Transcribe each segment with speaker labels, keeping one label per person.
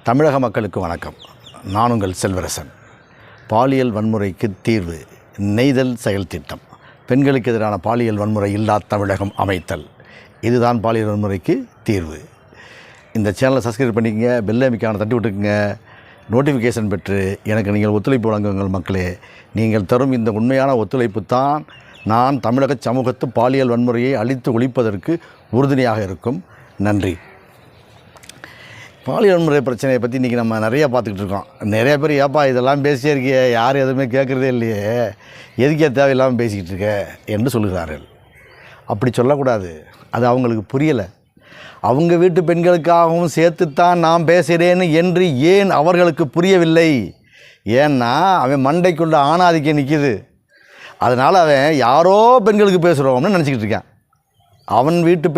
Speaker 1: தமிழக மக்களுக்கு வணக்கம். நான் உங்கள் செல்வரசன். பாலியல் வன்முறைக்கு தீர்வு, நெய்தல் செயல் திட்டம், பெண்களுக்கு எதிரான பாலியல் வன்முறை இல்லா தமிழகம் அமைத்தல், இதுதான் பாலியல் வன்முறைக்கு தீர்வு. இந்த சேனலை சப்ஸ்கிரைப் பண்ணிக்கங்க, பெல் ஐக்கானை தட்டி விட்டுக்குங்க, நோட்டிஃபிகேஷன் பெற்று எனக்கு நீங்கள் ஒத்துழைப்பு வழங்குங்கள் மக்களே. நீங்கள் தரும் இந்த உண்மையான ஒத்துழைப்பு தான் நான் தமிழக சமூகத்து பாலியல் வன்முறையை அழித்து ஒழிப்பதற்கு உறுதுணையாக இருக்கும். நன்றி. பாலியல் வன்முறை பிரச்சனையை பற்றி இன்றைக்கி நம்ம நிறையா பார்த்துக்கிட்டு இருக்கோம். நிறைய பேர் ஏப்பா இதெல்லாம் பேசியே இருக்கியே, யாரும் எதுவுமே கேட்குறதே இல்லையே, எதுக்கே தேவையில்லாமல் பேசிக்கிட்டு இருக்க என்று சொல்லுகிறார்கள். அப்படி சொல்லக்கூடாது, அது அவங்களுக்கு புரியலை. அவங்க வீட்டு பெண்களுக்காகவும் சேர்த்துத்தான் நான் பேசுகிறேன்னு என்று ஏன் அவர்களுக்கு புரியவில்லை? ஏன்னா அவன் மண்டைக்குள்ள ஆணாதிக்கம் நிற்கிது. அதனால் அவன் யாரோ பெண்களுக்கு பேசுகிறோம்னு நினச்சிக்கிட்டு இருக்கான். அவன் வீட்டு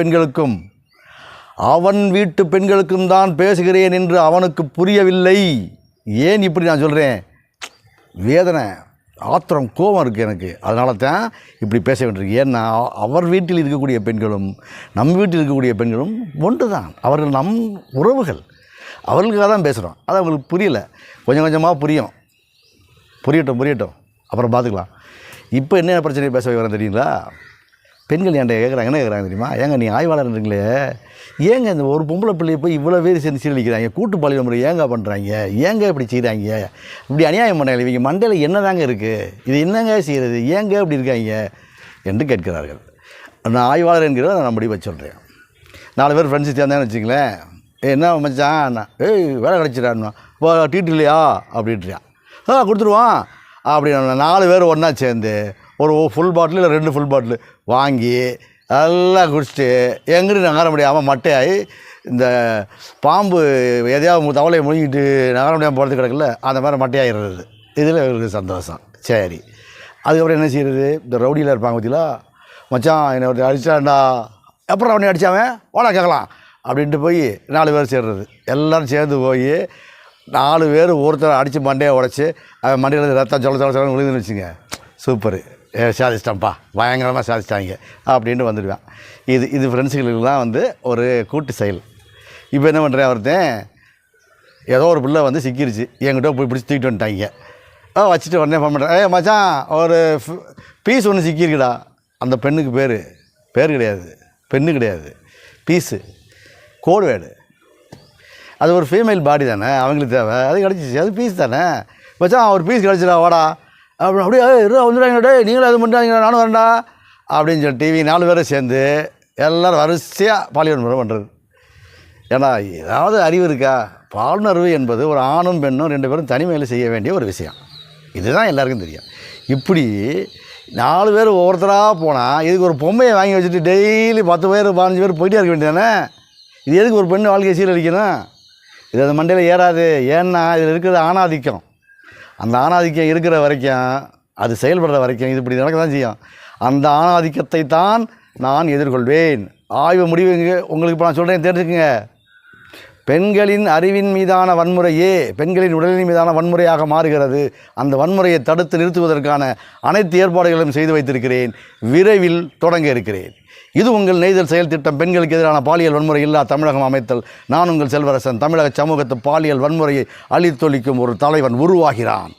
Speaker 1: பெண்களுக்கும் தான் பேசுகிறேன் என்று அவனுக்கு புரியவில்லை. ஏன் இப்படி நான் சொல்கிறேன்? வேதனை, ஆத்திரம், கோபம் இருக்குது எனக்கு. அதனால தான் இப்படி பேச வேண்டியிருக்கு. ஏன்னா அவர் வீட்டில் இருக்கக்கூடிய பெண்களும் நம் வீட்டில் இருக்கக்கூடிய பெண்களும் ஒன்று தான். அவர்கள் நம் உறவுகள். அவர்களுக்காக தான் பேசுகிறோம். அது அவங்களுக்கு புரியலை. கொஞ்சம் கொஞ்சமாக புரியட்டும், அப்புறம் பார்த்துக்கலாம். இப்போ என்ன பிரச்சனை பேச வைக்கிறேன் தெரியுங்களா? பெண்கள் என்கிட்ட கேட்குறாங்க, என்ன கேட்குறாங்க தெரியுமா? ஏங்க நீ ஆய்வாளர்ன்றீங்களே, ஏங்க இந்த ஒரு பொம்பளை பிள்ளையை போய் இவ்வளோ பேர் சேர்ந்து சீரழிக்கிறாங்க, கூட்டு பாலியல் முறை ஏங்க பண்ணுறாங்க, ஏங்க இப்படி செய்கிறாங்க, இப்படி அநியாயம் பண்ணாங்க, இவங்க மண்டையில் என்ன தாங்க இருக்குது, இது என்னங்க செய்கிறது, ஏங்க இப்படி இருக்காங்க என்று கேட்கிறார்கள். நான் ஆய்வாளர் என்கிறத நான் அப்படி வச்சு சொல்கிறேன். 4 பேர் ஃப்ரெண்ட்ஸு சேர்ந்தேன்னு வச்சுங்களேன். என்ன மச்சான், வேலை கிடச்சிடான்னு, இப்போ டீட்டு இல்லையா அப்படின்றியான். கொடுத்துருவான் அப்படின்னு 4 பேர் ஒன்றா சேர்ந்து ஒரு ஃபுல் பாட்டில் இல்லை 2 ஃபுல் பாட்டில் வாங்கி எல்லாம் குடிச்சிட்டு எங்கிட்டு நகர முடியாமல் மட்டையாகி இந்த பாம்பு எதையாவது தவளையை முழுங்கிட்டு நகர முடியாமல் போகிறது கிடக்குல்ல, அந்த மாதிரி மட்டையாகிடுறது. இதில் இவருக்கு சந்தோஷம். சரி, அதுக்கப்புறம் என்ன செய்கிறது? இந்த ரவுடியில் இருப்பாங்க பார்த்தீங்களா, மச்சான் என்னை ஒருத்தர் அடித்தாண்டா, அப்புறம் அவனை அடித்தாவன் ஓடா கேட்கலாம் அப்படின்ட்டு போய் 4 பேர் சேர்றது. எல்லோரும் சேர்ந்து போய் 4 பேர் ஒருத்தர் அடித்து மண்டையை உடச்சி அவன் மண்டையில் ரத்தம் சொல்ல விழுதுன்னு வச்சுங்க. சூப்பரு, சாதிச்சிட்டான்ப்பா, பயங்கரமாக சாதிச்சிட்டாங்க அப்படின்னு வந்துடுவேன். இது ஃப்ரெண்ட்ஸுகளுக்கெல்லாம் ஒரு கூட்டு செயல். இப்போ என்ன பண்ணுறேன், ஒருத்தன் ஏதோ ஒரு பிள்ளை சிக்கிருச்சு, என்கிட்ட போய் பிடிச்சி தூக்கிட்டு வந்துட்டாங்க. வச்சுட்டு உடனே ஃபோன் பண்ணுறேன், மச்சான் ஒரு பீஸ் ஒன்று சிக்கியிருக்குடா. அந்த பெண்ணுக்கு பேர் கிடையாது, பெண்ணு கிடையாது, பீஸு, கோடு வேடு. அது ஒரு ஃபீமேல் பாடி தானே, அவங்களுக்கு தேவை, அது கிடச்சிச்சு, அது பீஸ் தானே. மச்சான் ஒரு பீஸ் கிடச்சிடா வாடா அப்படியே வந்துடுறாங்கடே, நீங்களும் அது பண்ணுறாங்க, நானும் வரேன்டா அப்படின்னு சொல்லி டிவி 4 பேரை சேர்ந்து எல்லோரும் வரிசையாக பாலியல் வன்முறை பண்ணுறது. ஏன்னா ஏதாவது அறிவு இருக்கா? பாலுணர்வு என்பது ஒரு ஆணும் பெண்ணும் 2 பேரும் தனிமையில் செய்ய வேண்டிய ஒரு விஷயம். இதுதான் எல்லாருக்கும் தெரியும். இப்படி 4 பேர் ஒவ்வொருத்தராக போனால் இதுக்கு ஒரு பொம்மையை வாங்கி வச்சுட்டு டெய்லி 10 பேர் 15 பேர் போயிட்டே இருக்க வேண்டியதானே. இது எதுக்கு ஒரு பெண்ணு வாழ்க்கையை சீரழிக்கணும்? இது அந்த மண்டையில் ஏறாது. ஏன்னா இதில் இருக்கிறது ஆணாதிக்கம். அந்த ஆணாதிக்கம் இருக்கிற வரைக்கும், அது செயல்படுற வரைக்கும் இது இப்படி நடக்க தான் செய்யும். அந்த ஆணாதிக்கத்தை தான் நான் எதிர்கொள்வேன். ஆய்வு முடிவு உங்களுக்கு இப்போ நான் சொல்கிறேன், தெரிஞ்சுக்குங்க. பெண்களின் அறிவின் மீதான வன்முறையே பெண்களின் உடலின் மீதான வன்முறையாக மாறுகிறது. அந்த வன்முறையை தடுத்து நிறுத்துவதற்கான அனைத்து ஏற்பாடுகளும் செய்து வைத்திருக்கிறேன். விரைவில் தொடங்க இருக்கிறேன். இது உங்கள் நெய்தல் செயல் திட்டம், பெண்களுக்கு எதிரான பாலியல் வன்முறை இல்லா தமிழகம் அமைத்தல். நான் உங்கள் செல்வரசன். தமிழக சமூகத்து பாலியல் வன்முறையை அழித்தொழிக்கும் ஒரு தலைவன் உருவாகிறான்.